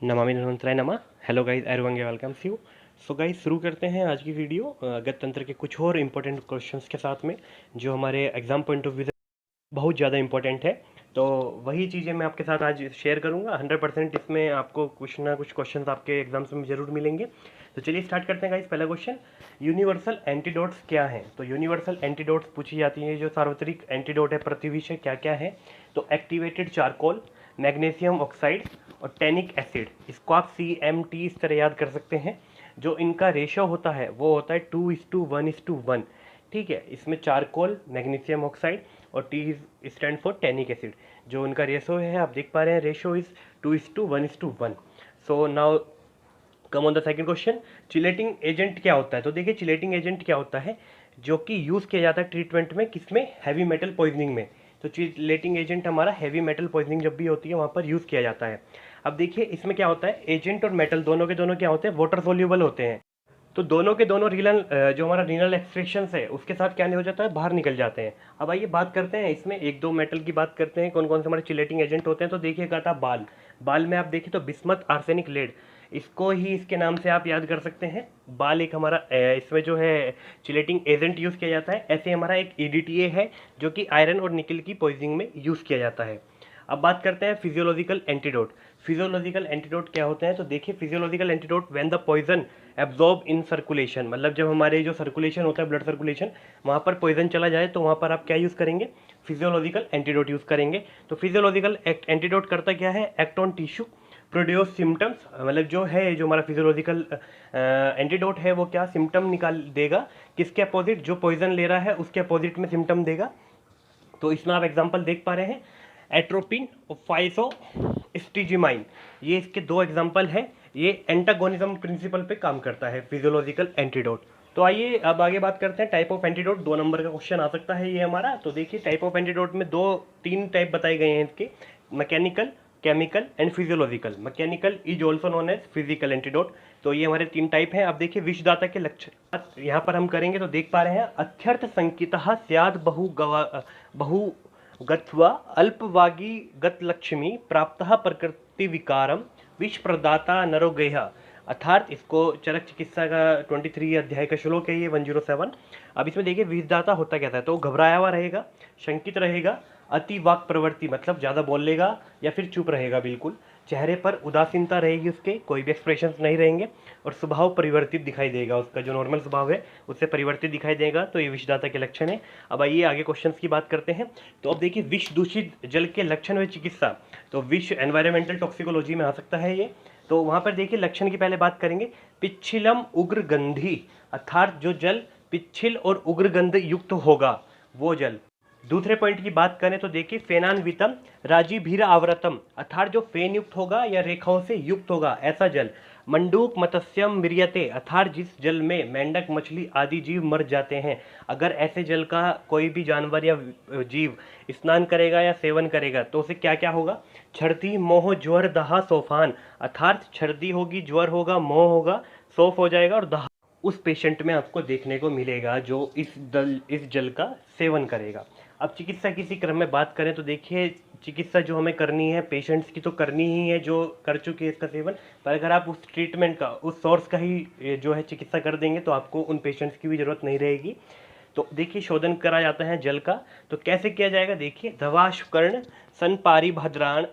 नमामि गंगे नमः। Hello guys, everyone welcome you. So guys, शुरू करते हैं आज की वीडियो गणित तंत्र के कुछ और इम्पोर्टेंट क्वेश्चंस के साथ में, जो हमारे एग्जाम पॉइंट ऑफ व्यू से बहुत ज़्यादा इंपॉर्टेंट है। तो वही चीज़ें मैं आपके साथ आज शेयर करूंगा। 100% इसमें आपको कुछ ना कुछ क्वेश्चंस आपके एग्जाम्स में ज़रूर मिलेंगे। तो चलिए स्टार्ट करते हैं गाइस। पहला क्वेश्चन, यूनिवर्सल एंटीडोट्स क्या हैं? तो यूनिवर्सल एंटीडोट्स पूछी जाती है, जो सार्वत्रिक एंटीडोट है पृथ्वी से, क्या क्या है? तो एक्टिवेटेड चारकोल, मैग्नीशियम ऑक्साइड और टैनिक एसिड। इसको आप CMT इस तरह याद कर सकते हैं। जो इनका रेशो होता है वो होता है 2:1:1। ठीक है, इसमें चारकोल, मैग्नीशियम ऑक्साइड और T stand for tannic acid. जो उनका रेशो है आप देख पा रहे हैं, ratio is 2:1:1। So now come on the second question, chelating agent क्या होता है? तो देखिए, चिलेटिंग एजेंट क्या होता है, जो कि यूज़ किया जाता है ट्रीटमेंट में, किसमें? हैवी मेटल पॉइजनिंग में। तो चिलेटिंग एजेंट हमारा हैवी मेटल पॉइजनिंग जब भी होती है वहाँ पर यूज़ किया जाता है। अब देखिए इसमें क्या होता है, एजेंट और मेटल दोनों के दोनों क्या होते हैं? वाटर सोल्यूबल होते हैं। तो दोनों के दोनों रीनल, जो हमारा रीनल एक्सक्रीशंस है उसके साथ क्या नहीं हो जाता है, बाहर निकल जाते हैं। अब आइए बात करते हैं इसमें एक दो मेटल की बात करते हैं, कौन कौन से हमारे चिलेटिंग एजेंट होते हैं। तो देखिएगा था बाल, बाल में आप देखिए तो बिस्मथ, आर्सेनिक, लेड, इसको ही इसके नाम से आप याद कर सकते हैं। बाल एक हमारा इसमें जो है चिलेटिंग एजेंट यूज़ किया जाता है। ऐसे हमारा एक EDTA है जो कि आयरन और निकल की पॉइजनिंग में यूज़ किया जाता है। अब बात करते हैं फिजियोलॉजिकल एंटीडोट। फिजियोलॉजिकल एंटीडोट क्या होते हैं? तो देखिए, physiological antidote when the poison absorb in circulation, मतलब जब हमारे जो सर्कुलेशन होता है, ब्लड सर्कुलेशन, वहाँ पर पॉइजन चला जाए तो वहाँ पर आप क्या यूज़ करेंगे? फिजियोलॉजिकल एंटीडोट यूज़ करेंगे। तो फिजियोलॉजिकल एंटीडोट करता क्या है? Act on tissue, produce symptoms, मतलब जो है जो हमारा फिजियोलॉजिकल एंटीडोट है वो क्या सिम्टम निकाल देगा, किसके अपोजिट? जो पॉइजन ले रहा है उसके अपोजिट में सिम्टम देगा। तो इसमें आप एग्जांपल देख पा रहे हैं, एट्रोपिन और फाइसोस्टिजिमाइन, ये इसके दो एग्जांपल हैं। ये एंटागोनिज्म प्रिंसिपल पे काम करता है फिजियोलॉजिकल एंटीडोट। तो आइए अब आगे बात करते हैं टाइप ऑफ एंटीडोट। 2 नंबर का क्वेश्चन आ सकता है ये हमारा। तो देखिए, टाइप ऑफ एंटीडोट में दो तीन टाइप बताए गए हैं इसके, mechanical, chemical and physiological. Mechanical is also known as physical antidote. तो ये हमारे 3 टाइप हैं। अब देखिए विषदाता के लक्षण यहाँ पर हम करेंगे तो देख पा रहे हैं, अत्यर्थ संकितः स्याद बहु गत्वा अल्पवागी गतलक्ष्मी प्राप्तः प्रकृति विकारम विष प्रदाता नरोगेह। अर्थात इसको चरक चिकित्सा का 23 अध्याय का श्लोक है ये, 107। अब इसमें देखिए विषदाता होता क्या था, तो घबराया हुआ रहेगा, शंकित रहेगा, अति वाक प्रवृत्ति मतलब ज़्यादा बोल लेगा या फिर चुप रहेगा बिल्कुल, चेहरे पर उदासीनता रहेगी, उसके कोई भी एक्सप्रेशंस नहीं रहेंगे, और स्वभाव परिवर्तित दिखाई देगा, उसका जो नॉर्मल स्वभाव है उससे परिवर्तित दिखाई देगा। तो ये विषदाता के लक्षण है। अब आइए आगे क्वेश्चंस की बात करते हैं। तो अब देखिए, विष दूषित जल के लक्षण व चिकित्सा। तो विष एनवायरमेंटल टॉक्सिकोलॉजी में आ सकता है ये। तो वहाँ पर देखिए लक्षण की पहले बात करेंगे, पिच्छिलम उग्र गंधी, अर्थात जो जल पिच्छिल और उग्र गंध युक्त होगा वो जल। दूसरे पॉइंट की बात करें तो देखिए, फेनान्वितम राजीभीर आवृतम, अर्थात जो फेन युक्त होगा या रेखाओं से युक्त होगा ऐसा जल। मंडूक मत्स्यम मिरियते, अर्थात जिस जल में मेंढक, मछली आदि जीव मर जाते हैं, अगर ऐसे जल का कोई भी जानवर या जीव स्नान करेगा या सेवन करेगा तो उसे क्या क्या होगा? छर्दी, मोह, ज्वर, दहा, सोफान, अर्थात छर्दी होगी, ज्वर होगा, मोह होगा, सौफ हो जाएगा और दहा उस पेशेंट में आपको देखने को मिलेगा जो इस जल का सेवन करेगा। अब चिकित्सा की इसी क्रम में बात करें तो देखिए, चिकित्सा जो हमें करनी है पेशेंट्स की तो करनी ही है जो कर चुके हैं इसका सेवन, पर अगर आप उस ट्रीटमेंट का, उस सोर्स का ही जो है चिकित्सा कर देंगे तो आपको उन पेशेंट्स की भी ज़रूरत नहीं रहेगी। तो देखिए, शोधन करा जाता है जल का, तो कैसे किया जाएगा? देखिए, धवाश्वकर्ण सन पारिभद्राण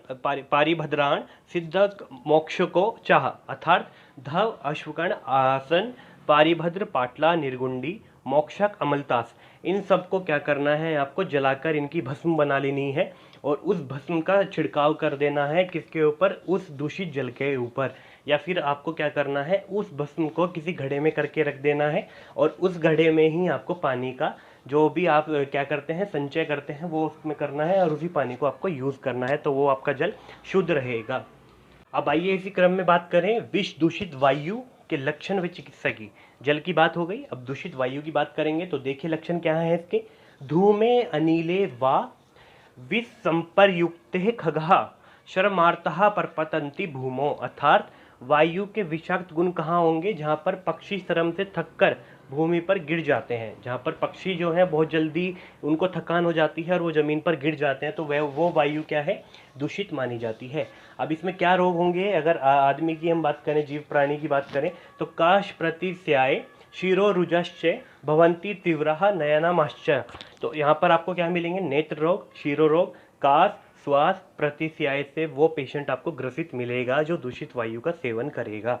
सिद्धक मोक्ष को चाह, अर्थात धव, अश्वकर्ण, आसन, पारिभद्र, पाटला, निर्गुंडी, मोक्षक, अमलतास, इन सबको क्या करना है? आपको जलाकर इनकी भस्म बना लेनी है और उस भस्म का छिड़काव कर देना है किसके ऊपर? उस दूषित जल के ऊपर। या फिर आपको क्या करना है? उस भस्म को किसी घड़े में करके रख देना है और उस घड़े में ही आपको पानी का जो भी आप क्या करते हैं, संचय करते हैं, वो उसमें करना है और उसी पानी को आपको यूज़ करना है, तो वो आपका जल शुद्ध रहेगा। अब आइए इसी क्रम में बात करें विष दूषित वायु के लक्षण व चिकित्सा की। जल की बात हो गई, अब दूषित वायु की बात करेंगे तो देखिए लक्षण क्या है इसके, धूमे अनिले वा विष संपर्युक्त खगहा शर्मार्तः परपतंती भूमो, अर्थात वायु के विषाक्त गुण कहाँ होंगे? जहाँ पर पक्षी श्रम से थककर भूमि पर गिर जाते हैं, जहाँ पर पक्षी जो है बहुत जल्दी उनको थकान हो जाती है और वो ज़मीन पर गिर जाते हैं, तो वह वो वायु क्या है, दूषित मानी जाती है। अब इसमें क्या रोग होंगे, अगर आदमी की हम बात करें, जीव प्राणी की बात करें, तो काश प्रतिस्याय शिरोरुजश्च भवन्ति तीव्रः नयनमाश्च। तो यहाँ पर आपको क्या मिलेंगे, नेत्र रोग, शिरो रोग, काश, श्वास प्रतिस्याय से वो पेशेंट आपको ग्रसित मिलेगा जो दूषित वायु का सेवन करेगा।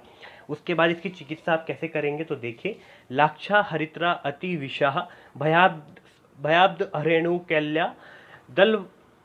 उसके बाद इसकी चिकित्सा आप कैसे करेंगे, तो देखिए, लाक्षा हरित्रा अति विषाह भयाब्द हरेणु कैल्या दल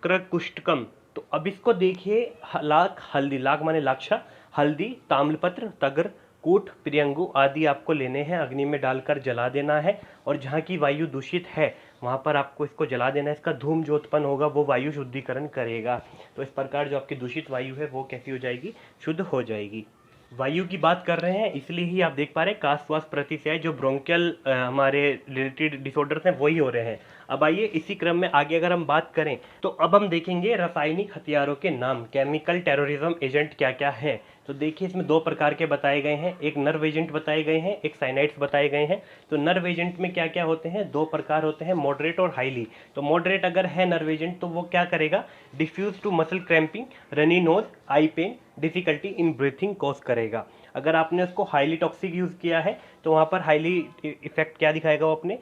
क्रकुष्टकम। तो अब इसको देखिए, लाख हल्दी, लाख माने लाक्षा, हल्दी, ताम्रपत्र, तगर, कूट, प्रियंगु आदि आपको लेने हैं, अग्नि में डालकर जला देना है, और जहाँ की वायु दूषित है वहाँ पर आपको इसको जला देना है। इसका धूम जो उत्पन्न होगा वो वायु शुद्धिकरण करेगा। तो इस प्रकार जो आपकी दूषित वायु है वो कैसी हो जाएगी, शुद्ध हो जाएगी। वायु की बात कर रहे हैं इसलिए ही आप देख पा रहे हैं काश, श्वास प्रतिस्याय, जो ब्रोंकियल हमारे रिलेटेड डिसऑर्डर्स हैं वही हो रहे हैं। अब आइए इसी क्रम में आगे अगर हम बात करें तो अब हम देखेंगे रासायनिक हथियारों के नाम, केमिकल टेररिज्म एजेंट क्या क्या है। तो देखिए, इसमें दो प्रकार के बताए गए हैं, एक नर्व एजेंट बताए गए हैं, एक साइनाइड्स बताए गए हैं। तो नर्व एजेंट में क्या क्या होते हैं, दो प्रकार होते हैं, मॉडरेट और हाईली। तो मॉडरेट अगर है नर्व एजेंट तो वो क्या करेगा, diffuse to muscle cramping, runny nose, eye pain, difficulty in breathing cause करेगा। अगर आपने उसको हाईली टॉक्सिक यूज़ किया है तो वहाँ पर हाईली इफेक्ट क्या दिखाएगा वो अपने,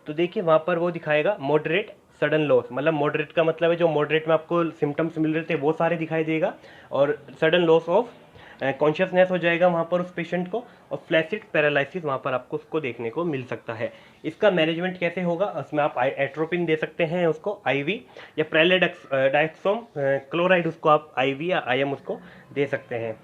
तो देखिए वहाँ पर वो दिखाएगा मॉडरेट सडन लॉस, मतलब मॉडरेट का मतलब है जो मॉडरेट में आपको सिम्टम्स मिल रहे थे वो सारे दिखाई देगा, और सडन लॉस ऑफ कॉन्शियसनेस हो जाएगा वहाँ पर उस पेशेंट को, और फ्लैसिड पैरालिसिस वहाँ पर आपको उसको देखने को मिल सकता है। इसका मैनेजमेंट कैसे होगा, उसमें आप एट्रोपिन दे सकते हैं उसको आईवी, या प्रेलेडाक्सोम क्लोराइड उसको आप आईवी या आईएम उसको दे सकते हैं।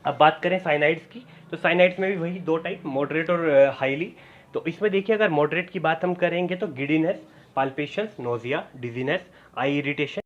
अब बात करें साइनाइड्स की, तो साइनाइड्स में भी वही दो टाइप, मॉडरेट और हाईली। तो इसमें देखिए, अगर मॉडरेट की बात हम करेंगे तो गिडीनेस, पाल्पेशंस, नोजिया, डिजीनेस, आई इरिटेशन,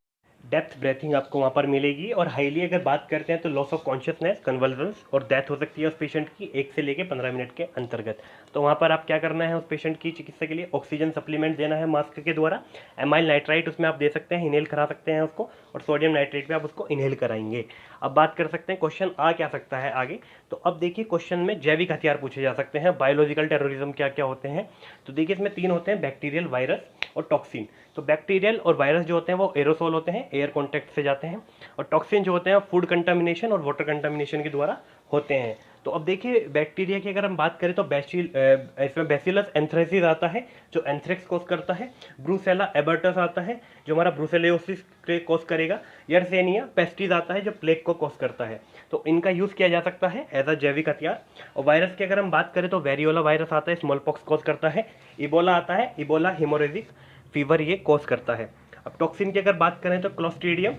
डेप्थ ब्रेथिंग आपको वहाँ पर मिलेगी। और हाईली अगर बात करते हैं तो लॉस ऑफ कॉन्शियसनेस, कन्वल्जन्स और डेथ हो सकती है उस पेशेंट की 1 से लेकर 15 मिनट के अंतर्गत। तो वहाँ पर आप क्या करना है, उस पेशेंट की चिकित्सा के लिए ऑक्सीजन सप्लीमेंट देना है मास्क के द्वारा, एमाइल नाइट्राइट उसमें आप दे सकते हैं, इनहेल करा सकते हैं उसको, और सोडियम नाइट्रेट भी आप उसको इनहेल कराएंगे। अब बात कर सकते हैं क्वेश्चन आ क्या सकता है आगे, तो अब देखिए क्वेश्चन में जैविक हथियार पूछे जा सकते हैं, बायोलॉजिकल टेररिज्म क्या क्या होते हैं। तो देखिए इसमें 3 होते हैं, बैक्टीरियल, वायरस और टॉक्सिन। तो बैक्टीरियल और वायरस जो होते हैं वो एरोसोल होते हैं, एयर कॉन्टैक्ट से जाते हैं, और टॉक्सिन जो होते हैं फूड कंटामिनेशन और वाटर कंटामिनेशन के द्वारा होते हैं। तो अब देखिए बैक्टीरिया की अगर हम बात करें तो इसमें बैसिलस एंथ्रेसिस आता है जो एंथ्रेक्स कॉज करता है, ब्रूसेला एबर्टस आता है जो हमारा ब्रूसेलोसिस कॉज करेगा, यर्सेनिया पेस्टिस आता है जो प्लेग को कॉज करता है। तो इनका यूज़ किया जा सकता है एज अ जैविक हथियार। और वायरस की अगर हम बात करें तो वेरियोला वायरस आता है, स्मॉल पॉक्स कॉज करता है, इबोला आता है, इबोला हिमोरेजिक फीवर ये कॉज करता है। अब टॉक्सिन की अगर बात करें तो क्लोस्ट्रीडियम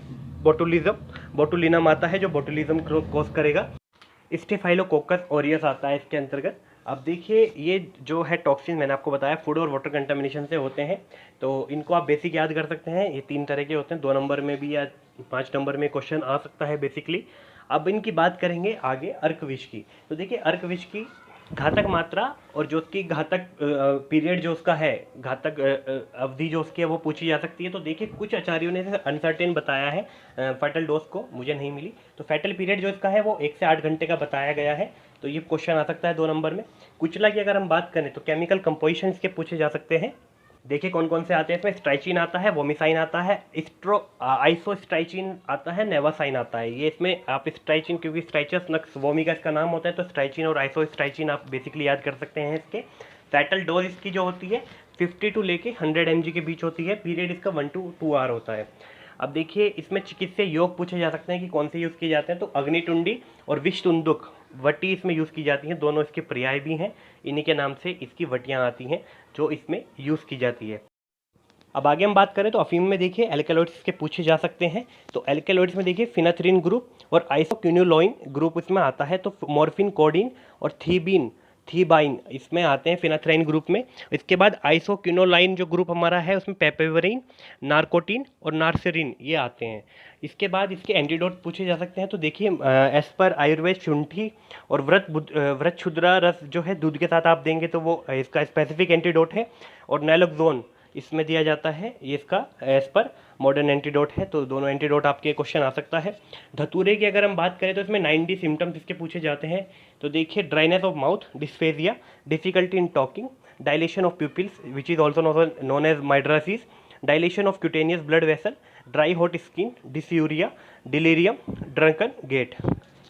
बोटुलिनम आता है जो बोटुलिज्म कॉज करेगा, स्टेफाइलोकोकस ऑरियस आता है इसके अंतर्गत। अब देखिए ये जो है टॉक्सिन मैंने आपको बताया फूड और वाटर कंटामिनेशन से होते हैं, तो इनको आप बेसिक याद कर सकते हैं। ये 3 तरह के होते हैं, 2 नंबर में भी या 5 नंबर में क्वेश्चन आ सकता है बेसिकली। अब इनकी बात करेंगे आगे अर्क विष की। तो देखिए अर्क विष की घातक मात्रा और जो उसकी घातक पीरियड जो उसका है, घातक अवधि जो उसकी है वो पूछी जा सकती है। तो देखिए कुछ आचार्यों ने अनसर्टेन बताया है, फैटल डोज को मुझे नहीं मिली, तो फैटल पीरियड जो इसका है वो 1 से 8 घंटे का बताया गया है। तो ये क्वेश्चन आ सकता है 2 नंबर में। कुचला की अगर हम बात करें तो केमिकल कंपोजिशन के पूछे जा सकते हैं। देखिए कौन कौन से आते हैं इसमें, स्ट्राइचिन आता है, वोमिसाइन आता है, आइसोस्ट्राइचिन आता है, नेवासाइन आता है। ये इसमें आप स्ट्राइचिन, क्योंकि स्ट्राइचस नक्स वोमी का इसका नाम होता है, तो स्ट्राइचिन और आइसोस्ट्राइचिन आप बेसिकली याद कर सकते हैं इसके। फैटल डोज इसकी जो होती है 50 टू लेके 100 mg के बीच होती है, पीरियड इसका 1 to 2 आवर होता है। अब देखिए इसमें चिकित्सीय योग पूछे जा सकते हैं कि कौन से यूज़ किए जाते हैं, तो अग्निटुंडी और विषतुंदुक वटी इसमें यूज़ की जाती हैं, दोनों इसके पर्याय भी हैं, इन्हीं के नाम से इसकी वटियाँ आती हैं जो इसमें यूज़ की जाती है। अब आगे हम बात करें तो अफीम में देखिए एल्केलॉइड्स के पूछे जा सकते हैं। तो एल्केलॉइड्स में देखिए फिनाथ्रीन ग्रुप और आइसोक्यूनोलोइन ग्रुप इसमें आता है, तो मॉर्फिन, कोडीन और थीबाइन इसमें आते हैं फिनाथ्राइन ग्रुप में। इसके बाद आइसोक्यूनोलाइन जो ग्रुप हमारा है उसमें पेपेवरिन, नार्कोटिन और नार्सरिन ये आते हैं। इसके बाद इसके एंटीडोट पूछे जा सकते हैं। तो देखिए एज पर आयुर्वेद शुंठी और व्रत क्षुद्रा रस जो है दूध के साथ आप देंगे तो वो इसका स्पेसिफिक एंटीडोट है। और नैलोक्सोन इसमें दिया जाता है, ये इसका एज पर मॉडर्न एंटीडोट है, तो दोनों एंटीडोट आपके क्वेश्चन आ सकता है। धतूरे की अगर हम बात करें तो इसमें 90 सिम्टम्स इसके पूछे जाते हैं। तो देखिए, dryness of mouth, dysphagia, difficulty in talking, dilation of pupils which is also known as mydriasis, dilation of cutaneous blood vessel, dry hot skin, dysuria, delirium, drunken gait.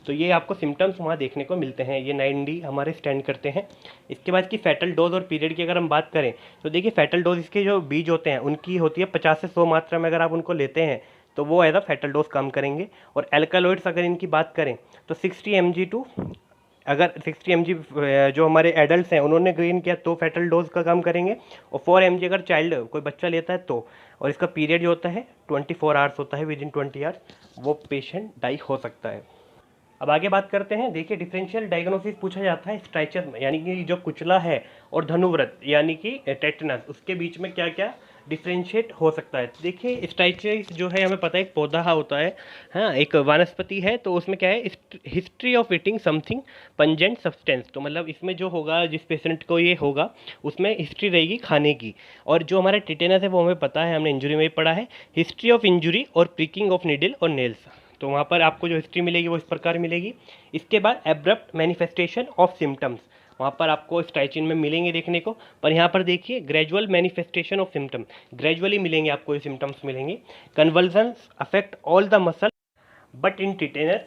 तो ये आपको सिम्टम्स वहाँ देखने को मिलते हैं, ये 90 हमारे स्टैंड करते हैं। इसके बाद की फैटल डोज और पीरियड की अगर हम बात करें तो देखिए, फैटल डोज इसके जो बीज होते हैं उनकी होती है 50 से 100 मात्रा में, अगर आप उनको लेते हैं तो वो एज अ फैटल डोज काम करेंगे। और एल्कालॉइड्स अगर इनकी बात करें तो 60 mg टू, अगर 60 mg जो हमारे एडल्ट हैं उन्होंने ग्रीन किया तो फैटल डोज का काम करेंगे, और 4 mg अगर चाइल्ड कोई बच्चा लेता है तो। और इसका पीरियड जो होता है 24 आवर्स होता है, विद इन 20 आवर्स वो पेशेंट डाई हो सकता है। अब आगे बात करते हैं। देखिए, डिफरेंशियल डायग्नोसिस पूछा जाता है स्ट्राइचर में, यानी कि जो कुचला है और धनुव्रत यानी कि टेटनस, उसके बीच में क्या क्या डिफ्रेंशिएट हो सकता है। देखिए, स्ट्राइचर जो है हमें पता है एक पौधा होता है, हाँ, एक वनस्पति है, तो उसमें क्या है, history of eating something pungent substance, तो मतलब इसमें जो होगा, जिस पेशेंट को ये होगा उसमें हिस्ट्री रहेगी खाने की। और जो हमारा टिटेनस है वो हमें पता है, हमने इंजरी में ही पढ़ा है, हिस्ट्री ऑफ इंजरी और प्रिकिंग ऑफ नीडल और नेल्स, तो वहाँ पर आपको जो हिस्ट्री मिलेगी वो इस प्रकार मिलेगी। इसके बाद एब्रप्ट मैनिफेस्टेशन ऑफ सिम्टम्स, वहाँ पर आपको स्ट्राइचिन में मिलेंगे देखने को, पर यहाँ पर देखिए gradual manifestation of symptom, gradually मिलेंगे आपको ये सिम्टम्स मिलेंगे। Convulsions affect all the muscle but in tetanus,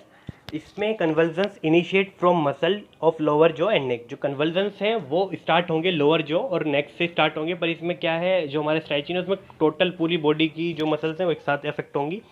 इसमें convulsions initiate from muscle of lower jaw and neck, जो कन्वल्जन्स हैं वो स्टार्ट होंगे लोअर जॉ और नेक से स्टार्ट होंगे, पर इसमें क्या है, जो हमारे स्ट्राइचिन है उसमें टोटल पूरी बॉडी की जो मसल्स हैं वो एक साथ अफेक्ट होंगी।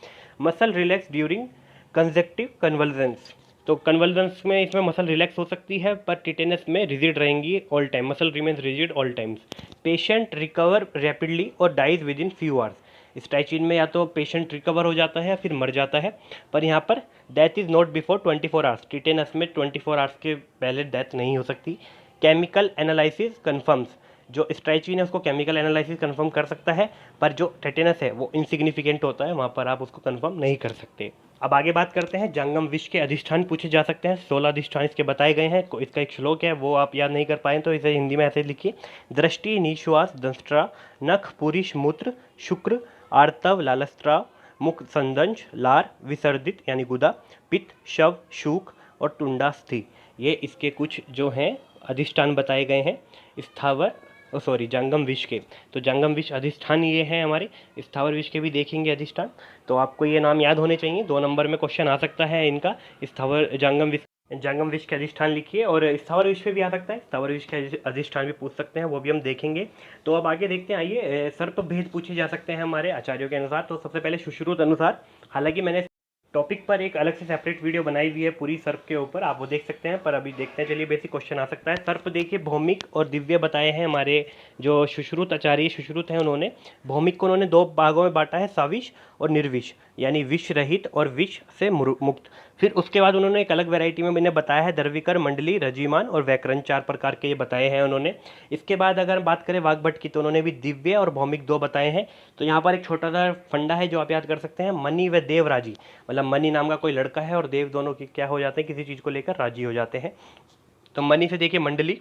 Muscle relax during conjunctive convulsions, तो कन्वल्जन्स में इसमें मसल रिलैक्स हो सकती है, पर टिटेनस में रिजिड रहेंगी all time, muscle remains rigid all times. Patient recover rapidly और dies within few hours, strychnine में या तो पेशेंट रिकवर हो जाता है या फिर मर जाता है, पर यहाँ पर death is not before 24 hours, tetanus में 24 आवर्स के पहले डेथ नहीं हो सकती। केमिकल एनालिसिस कन्फर्म्स, जो स्ट्राइचिन है उसको केमिकल एनालिसिस कंफर्म कर सकता है, पर जो टेटेनस है वो इनसिग्निफिकेंट होता है, वहाँ पर आप उसको कंफर्म नहीं कर सकते। अब आगे बात करते हैं, जंगम विष के अधिष्ठान पूछे जा सकते हैं, 16 अधिष्ठान इसके बताए गए हैं। इसका एक श्लोक है, वो आप याद नहीं कर पाए तो इसे हिंदी में ऐसे लिखिए, दृष्टि निश्वास दंष्ट्रा, नख पुरीश मूत्र, शुक्र आर्तव लालस्त्रा, मुख संदंश लार, विसर्जित यानी गुदा, पित्त शव शूक और टुंडास्थि, ये इसके कुछ जो हैं अधिष्ठान बताए गए हैं। स्थावर जंगम विष के, तो जंगम विष अधिष्ठान ये है हमारे, स्थावर विष के भी देखेंगे अधिष्ठान, तो आपको ये नाम याद होने चाहिए, 2 नंबर में क्वेश्चन आ सकता है इनका। स्थावर जंगम विष के अधिष्ठान लिखिए, और स्थावर विष पे भी आ सकता है, स्थावर विष के अधिष्ठान भी पूछ सकते हैं, वो भी हम देखेंगे। तो अब आगे देखते हैं, आइए, सर्प भेद पूछे जा सकते हैं हमारे आचार्यों के अनुसार। तो सबसे पहले सुश्रुत अनुसार, हालांकि मैंने टॉपिक पर एक अलग से सेपरेट वीडियो बनाई हुई है पूरी सर्प के ऊपर, आप वो देख सकते हैं, पर अभी देखते हैं, चलिए बेसिक क्वेश्चन आ सकता है। सर्प देखिए भौमिक और दिव्य बताए हैं हमारे जो सुश्रुत आचार्य सुश्रुत हैं, उन्होंने भौमिक को उन्होंने 2 भागों में बांटा है, सविष और निर्विष, यानी विष रहित और विष से मुक्त। फिर उसके बाद उन्होंने एक अलग वैरायटी में मैंने बताया है, दर्विकर, मंडली, रजीमान और व्याकरण, 4 प्रकार के ये बताए हैं उन्होंने। इसके बाद अगर बात करें वाग्भट की, तो उन्होंने भी दिव्य और भौमिक 2 बताए हैं। तो यहाँ पर एक छोटा सा फंडा है जो आप याद कर सकते हैं, मणि व देवराजी, मतलब मणि नाम का कोई लड़का है और देव दोनों की क्या हो जाते हैं, किसी चीज़ को लेकर राजी हो जाते हैं। तो मणि से देखिए मंडली,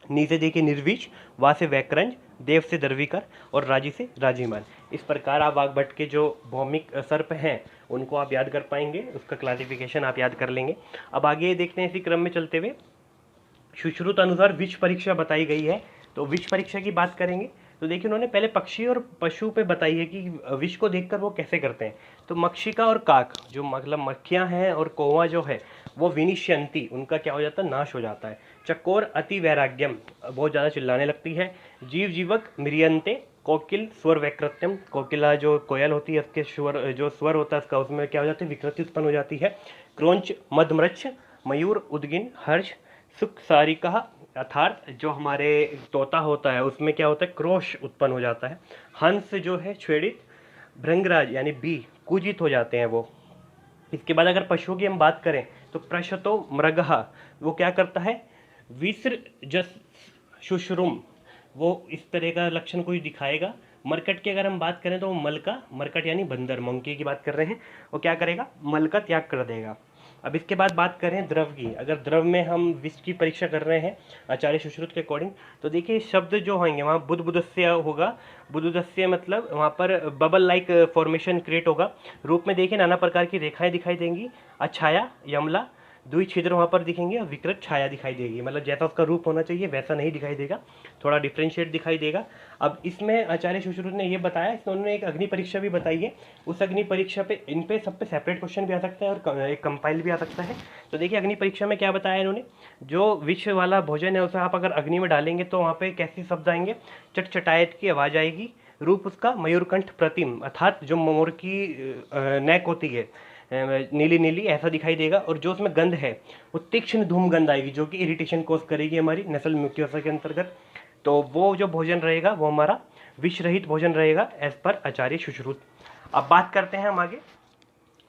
नी से देखिए निर्विष, वा से व्याकरण, देव से दर्विकर और राजी से राजीमान। इस प्रकार आप वाग्भट के जो भौमिक सर्प हैं उनको आप याद कर पाएंगे, उसका क्लासिफिकेशन आप याद कर लेंगे। अब आगे देखते हैं, इसी क्रम में चलते हुए सुश्रुत अनुसार विष परीक्षा बताई गई है। तो विष परीक्षा की बात करेंगे तो देखिए, उन्होंने पहले पक्षी और पशु पे बताई है कि विष को देखकर वो कैसे करते हैं। तो मक्षिका और काक, जो मतलब मक्खियाँ हैं और कौवा जो है वो विनिश्यंती, उनका क्या हो जाता है, नाश हो जाता है। चकोर अति वैराग्यम, बहुत ज़्यादा चिल्लाने लगती है। जीव जीवक मिरियंते, कोकिल स्वर वैकृत्यम, कोकिला जो कोयल होती है उसके स्वर, जो स्वर होता है उसका, उसमें क्या हो जाती है, विकृति उत्पन्न हो जाती है। क्रोंच मदमृच्छ, मयूर उद्गिन, हर्ष सुख सारिका, अर्थात जो हमारे तोता होता है उसमें क्या होता है, क्रोश उत्पन्न हो जाता है। हंस जो है छेड़ित, भृंगराज यानी बी कुजित हो जाते हैं वो। इसके बाद अगर पशुओं की हम बात करें तो प्रशतो मृगहा, वो क्या करता है, विसृजस शुश्रुम, वो इस तरह का लक्षण कोई दिखाएगा। मरकट की अगर हम बात करें तो वो मल का, मरकट यानी बंदर, मंकी की बात कर रहे हैं, वो क्या करेगा, मल का त्याग कर देगा। अब इसके बाद बात करें द्रव की। अगर द्रव में हम विष की परीक्षा कर रहे हैं आचार्य सुश्रुत के अकॉर्डिंग, तो देखिए शब्द जो होंगे वहाँ बुद्बुदस्य होगा। बुद्बुदस्य मतलब वहाँ पर बबल लाइक फॉर्मेशन क्रिएट होगा। रूप में देखिए नाना प्रकार की रेखाएं दिखाई देंगी। अछाया, यमला, दुई छिद्र वहाँ पर दिखेंगे और विकृत छाया दिखाई देगी। मतलब जैसा उसका रूप होना चाहिए वैसा नहीं दिखाई देगा, थोड़ा डिफ्रेंशिएट दिखाई देगा। अब इसमें आचार्य सुश्रुत ने ये बताया, उन्होंने एक अग्नि परीक्षा भी बताई है। उस अग्नि परीक्षा पे इन पे सब पे सेपरेट क्वेश्चन भी आ सकता है और एक कंपाइल भी आ सकता है। तो देखिए अग्नि परीक्षा में क्या बताया इन्होंने, जो विष वाला भोजन है उसे आप अगर अग्नि में डालेंगे तो वहाँ पे कैसे शब्द आएंगे, चटचटायत की आवाज़ आएगी। रूप उसका मयूरकंठ प्रतिम, अर्थात जो मोर की नेक होती है नीली नीली, ऐसा दिखाई देगा। और जो उसमें गंध है वो तीक्ष्ण धूम गंध आएगी, जो कि इरिटेशन कोज करेगी हमारी नसल म्यूकोसा के अंतर्गत। तो वो जो भोजन रहेगा वो हमारा विष रहित भोजन रहेगा एज पर आचार्य सुश्रुत। अब बात करते हैं हम आगे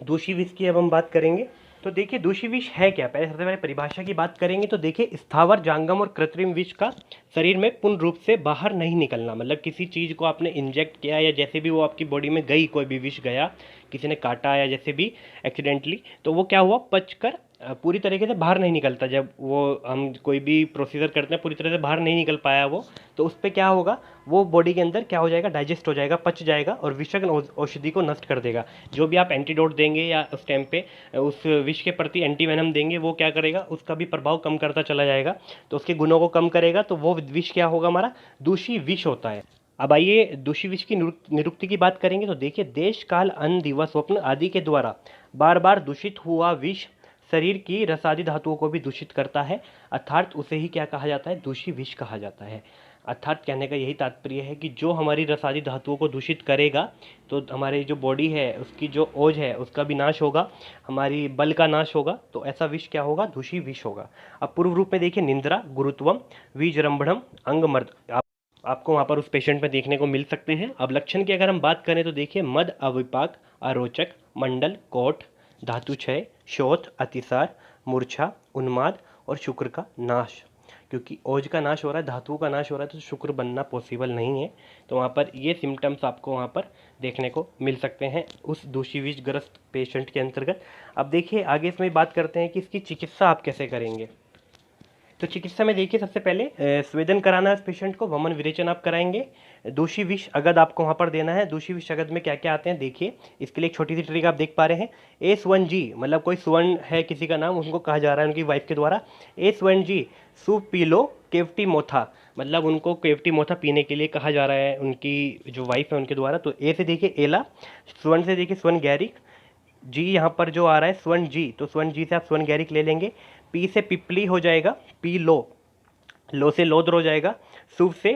दूषी विष की। अब हम बात करेंगे तो देखिए दूषी विष है क्या। सबसे पहले परिभाषा की बात करेंगे तो देखिए स्थावर, जांगम और कृत्रिम विष का शरीर में पूर्ण रूप से बाहर नहीं निकलना। मतलब किसी चीज़ को आपने इंजेक्ट किया या जैसे भी वो आपकी बॉडी में गई, कोई भी विष गया, किसी ने काटा या जैसे भी एक्सीडेंटली, तो वो क्या हुआ, पचकर पूरी तरीके से बाहर नहीं निकलता। जब वो हम कोई भी प्रोसीजर करते हैं पूरी तरह से बाहर नहीं निकल पाया वो, तो उस पर क्या होगा, वो बॉडी के अंदर क्या हो जाएगा, डाइजेस्ट हो जाएगा, पच जाएगा और विषाक्त औषधि को नष्ट कर देगा। जो भी आप एंटीडोट देंगे या उस टाइम पे उस विष के प्रति एंटीवेनम देंगे, वो क्या करेगा, उसका भी प्रभाव कम करता चला जाएगा, तो उसके गुणों को कम करेगा। तो वो विष क्या होगा, हमारा दूषी विष होता है। अब आइए दूषी विष की निरुक्ति की बात करेंगे तो देखिए देश, काल, अन्न, दिवा, स्वप्न आदि के द्वारा बार बार दूषित हुआ विष शरीर की रसादि धातुओं को भी दूषित करता है, अर्थात उसे ही क्या कहा जाता है, दूषी विष कहा जाता है। अर्थात कहने का यही तात्पर्य है कि जो हमारी रसादि धातुओं को दूषित करेगा तो हमारी जो बॉडी है उसकी जो ओज है उसका भी नाश होगा, हमारी बल का नाश होगा। तो ऐसा विष क्या होगा, दूषी विष होगा। अब पूर्व रूप में देखिए निंद्रा, गुरुत्वम, विजृंभणम, अंगमर्द आपको वहाँ पर उस पेशेंट में देखने को मिल सकते हैं। अब लक्षण की अगर हम बात करें तो देखिए मद, अविपाक, अरोचक, मंडल, कोट, धातु क्षय, शोथ, अतिसार, मूर्छा, उन्माद और शुक्र का नाश। क्योंकि ओज का नाश हो रहा है, धातुओं का नाश हो रहा है, तो शुक्र बनना पॉसिबल नहीं है। तो वहाँ पर ये सिम्टम्स आपको वहाँ पर देखने को मिल सकते हैं उस दूषी विष ग्रस्त पेशेंट के अंतर्गत। अब देखिए आगे इसमें बात करते हैं कि इसकी चिकित्सा आप कैसे करेंगे। तो चिकित्सा में देखिए सबसे पहले स्वेदन कराना है उस पेशेंट को, वमन विरेचन आप कराएंगे। दूषी विष अगद आपको वहाँ पर देना है। दूषी विष अगद में क्या क्या आते हैं देखिए, इसके लिए एक छोटी सी ट्रिक आप देख पा रहे हैं। A1G मतलब कोई स्वर्ण है किसी का नाम, उनको कहा जा रहा है उनकी वाइफ के द्वारा, A1G सुपीलो केवटी मोथा, मतलब उनको केवटी मोथा पीने के लिए कहा जा रहा है उनकी जो वाइफ है उनके द्वारा। तो ए से देखिए एला, स्वर्ण से देखिए स्वर्ण गैरिक, जी यहाँ पर जो आ रहा है स्वर्ण जी, तो स्वर्ण जी से आप स्वर्ण गैरिक ले लेंगे। पी से पिपली हो जाएगा, पी लो, लो से लोद्र हो जाएगा, शुभ से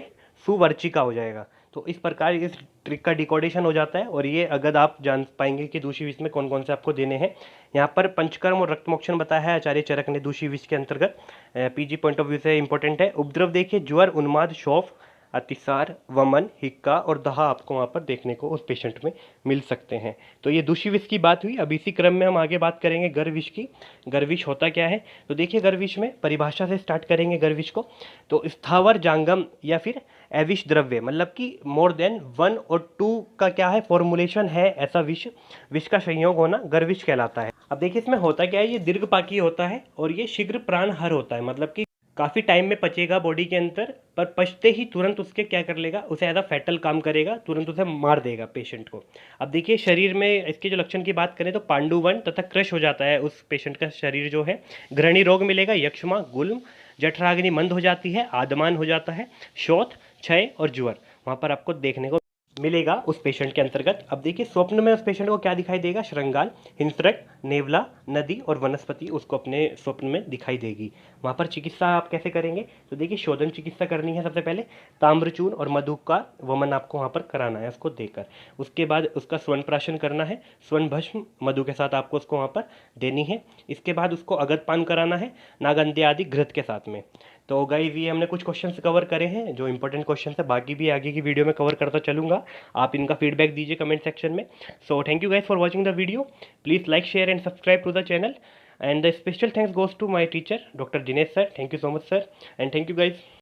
सुवर्चिका हो जाएगा। तो इस प्रकार इस ट्रिक का डिकोडेशन हो जाता है और ये अगर आप जान पाएंगे कि दूषी विष में कौन कौन से आपको देने हैं। यहाँ पर पंचकर्म और रक्तमोक्षण बताया है आचार्य चरक ने दूषी विष के अंतर्गत, पीजी पॉइंट ऑफ व्यू से इंपॉर्टेंट है। उपद्रव देखिए ज्वर, उन्माद, शौफ, अतिसार, वमन, हिक्का और दहा आपको वहाँ पर देखने को उस पेशेंट में मिल सकते हैं। तो ये दूषी विष की बात हुई। अब इसी क्रम में हम आगे बात करेंगे गर्विष की। गर्विष होता क्या है, तो देखिए गर्विष में परिभाषा से स्टार्ट करेंगे गर्विष को। तो स्थावर, जांगम या फिर अविष द्रव्य, मतलब कि मोर देन 1 और 2 का क्या है, फॉर्मुलेशन है ऐसा विष, विष का संयोग होना गर्विष कहलाता है। अब देखिए इसमें होता क्या है, ये दीर्घपाकी होता है और ये शीघ्र प्राणहर होता है, मतलब कि काफ़ी टाइम में पचेगा बॉडी के अंदर, पर पचते ही तुरंत उसके क्या कर लेगा, उसे एज अ फैटल काम करेगा, तुरंत उसे मार देगा पेशेंट को। अब देखिए शरीर में इसके जो लक्षण की बात करें तो पांडुवन तथा क्रश हो जाता है उस पेशेंट का शरीर जो है। घृणी रोग मिलेगा, यक्षमा, गुल्म, जठराग्नि मंद हो जाती है, आदमान हो जाता है, शोथ, क्षय और ज्वर वहाँ पर आपको देखने को मिलेगा उस पेशेंट के अंतर्गत। अब देखिए स्वप्न में उस पेशेंट को क्या दिखाई देगा, श्रृंगाल, हिंसरक, नेवला, नदी और वनस्पति उसको अपने स्वप्न में दिखाई देगी। वहाँ पर चिकित्सा आप कैसे करेंगे, तो देखिए शोधन चिकित्सा करनी है सबसे पहले, ताम्रचूर्ण और मधु का वमन आपको वहाँ पर कराना है उसको देकर। उसके बाद उसका स्वर्ण प्राशन करना है, स्वर्ण भस्म मधु के साथ आपको उसको वहाँ पर देनी है। इसके बाद उसको अगत पान कराना है नागंधे आदि घृत के साथ में। तो गाइस ये हमने कुछ क्वेश्चंस कवर करे हैं जो इंपॉर्टेंट क्वेश्चन है, बाकी भी आगे की वीडियो में कवर करता चलूँगा। आप इनका फीडबैक दीजिए कमेंट सेक्शन में। So thank you guys for watching the video, please like, share and subscribe to the channel, and the special thanks goes to my teacher Dr. Dinesh sir. Thank you so much sir, and thank you guys.